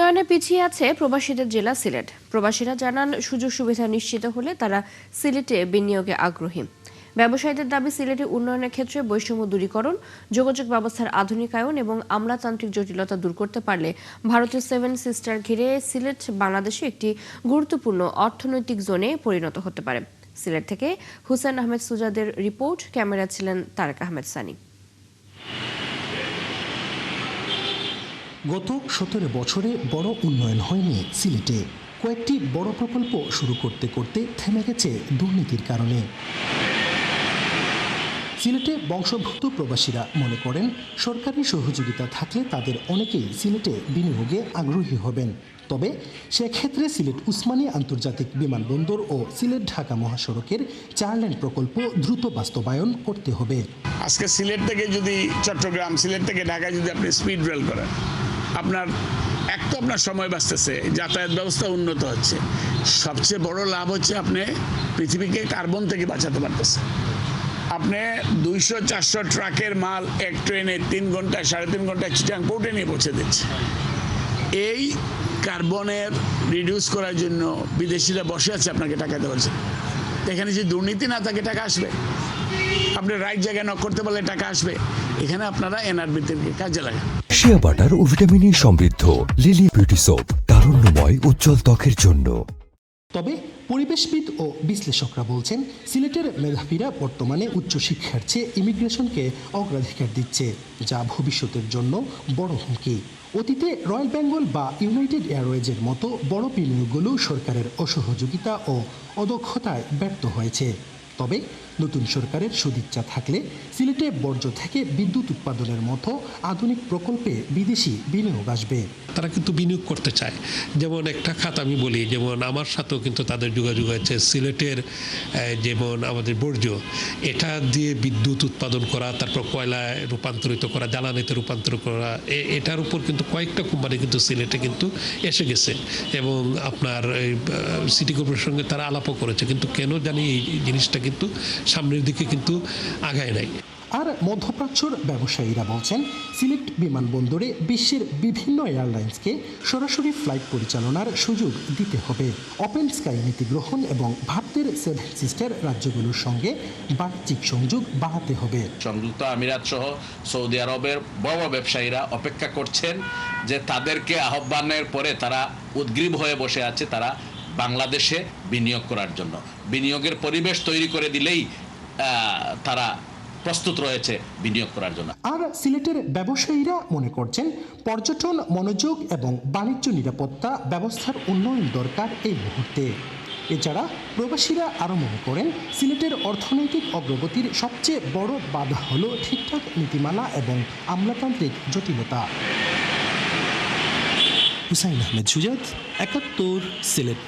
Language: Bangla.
উন্নয়নে পিছিয়ে আছে প্রবাসীদের জেলা সিলেট। প্রবাসীরা জানান, সুযোগ সুবিধা নিশ্চিত হলে তারা সিলেটে বিনিয়োগে আগ্রহী। ব্যবসায়ীদের দাবি, সিলেটে উন্নয়নের ক্ষেত্রে বৈষম্য দূরীকরণ, যোগাযোগ ব্যবস্থার আধুনিকায়ন এবং আমলাতান্ত্রিক জটিলতা দূর করতে পারলে ভারতীয় সেভেন সিস্টার ঘিরে সিলেট বাংলাদেশে একটি গুরুত্বপূর্ণ অর্থনৈতিক জোনে পরিণত হতে পারে। সিলেট থেকে হুসেন আহমেদ সুজাদের রিপোর্ট, ক্যামেরা ছিলেন তারেক আহমেদ সানি। গত 17 বছরে বড় উন্নয়ন হয়নি সিলেটে। কয়েকটি বড় প্রকল্প শুরু করতে করতে থেমে গেছে দুর্নীতির কারণে। সিলেটে বংশোদ্ভূত প্রবাসীরা মনে করেন, সরকারি সহযোগিতা থাকলে তাদের অনেকেই সিলেটে বিনিয়োগে আগ্রহী হবেন। তবে সেক্ষেত্রে সিলেট উসমানী আন্তর্জাতিক বিমানবন্দর ও সিলেট ঢাকা মহাসড়কের 4 লেন প্রকল্প দ্রুত বাস্তবায়ন করতে হবে। আজকে সিলেট থেকে যদি চট্টগ্রাম, সিলেট থেকে ঢাকায় যদি আপনি স্পিড রেল করেন, আপনার সময় বাঁচতেছে, যাতায়াত ব্যবস্থা উন্নত হচ্ছে। সবচেয়ে বড় লাভ হচ্ছে আপনি পৃথিবীকে কার্বন থেকে বাঁচাতে পারতেছে। আপনি 200-400 ট্রাকের মাল এক ট্রেনে 3 ঘন্টায় 3.5 ঘন্টায় চিটাং পোর্টে নিয়ে পৌঁছে দিচ্ছে। এই কার্বনের রিডিউস করার জন্য বিদেশিরা বসে আছে আপনাকে টাকা দেওয়ার বলছে। এখানে যদি দুর্নীতি না থাকে টাকা আসবে, আপনি রাইট জায়গায় নক করতে পারলে টাকা আসবে। এখানে আপনারা এনআরবিতে কাজে লাগান। শিয়া বাটার ও ভিটামিন সমৃদ্ধ লিলি বিউটি সোপ, তারুণ্যময় উজ্জ্বল ত্বকের জন্য। তবে পরিবেশবিদ ও বিশ্লেষকরা বলছেন, সিলেটের মেধাবীরা বর্তমানে উচ্চশিক্ষার চেয়ে ইমিগ্রেশনকে অগ্রাধিকার দিচ্ছে, যা ভবিষ্যতের জন্য বড় হুমকি। অতীতে রয়্যাল বেঙ্গল বা ইউনাইটেড এয়ারওয়েজের মতো বড় বিনিয়োগগুলো সরকারের অসহযোগিতা ও অদক্ষতায় ব্যর্থ হয়েছে। তবে নতুন সরকারের সদিচ্ছা থাকলে সিলেটে বর্জ্য থেকে বিদ্যুৎ উৎপাদনের মতো আধুনিক প্রকল্পে বিদেশি বিনিয়োগ আসবে। তারা কিন্তু বিনিয়োগ করতে চায়। যেমন একটা খাত আমি বলি, যেমন আমার সাথেও কিন্তু তাদের যোগাযোগ হয়েছে। সিলেটের যেমন আমাদের বর্জ্য, এটা দিয়ে বিদ্যুৎ উৎপাদন করা, তারপর কয়লায় রূপান্তরিত করা, জ্বালানিতে রূপান্তর করা, এটার উপর কিন্তু কয়েকটা কোম্পানি কিন্তু সিলেটে কিন্তু এসে গেছে এবং আপনার সিটি কর্পোরেশনের সঙ্গে তারা আলাপও করেছে। কিন্তু কেন জানি এই জিনিসটা কিন্তু সামনের দিকে কিন্তু আগায় নাই। আর মধ্যপ্রাচ্যর ব্যবসায়ীরা বলছেন, সিলেট বিমানবন্দরে বিশ্বের বিভিন্ন এয়ারলাইন্সকে সরাসরি ফ্লাইট পরিচালনার সুযোগ দিতে হবে। ওপেন স্কাই নীতি গ্রহণ এবং ভারতের সেভেন সিস্টার রাজ্যগুলোর সঙ্গে বাণিজ্যিক সংযোগ বাড়াতে হবে। সংযুক্ত আমিরাত সহ সৌদি আরবের বড় ব্যবসায়ীরা অপেক্ষা করছেন যে তাদেরকে আহ্বানের পরে তারা উদ্গ্রীব হয়ে বসে আছে, তারা বাংলাদেশে বিনিয়োগ করার জন্য। বিনিয়োগের পরিবেশ তৈরি করে দিলেই তারা প্রস্তুত রয়েছে বিনিয়োগ করার জন্য। আর সিলেটের ব্যবসায়ীরা মনে করছেন, পর্যটন মনোযোগ এবং বাণিজ্য নিরাপত্তা ব্যবস্থার উন্নয়ন দরকার এই মুহূর্তে। এছাড়া প্রবাসীরা আরও মনে করেন, সিলেটের অর্থনৈতিক অগ্রগতির সবচেয়ে বড় বাধা হল ঠিকঠাক নীতিমালা এবং আমলাতান্ত্রিক জটিলতা। হুসাইন আহমেদ সুজাত, 71, সিলেট।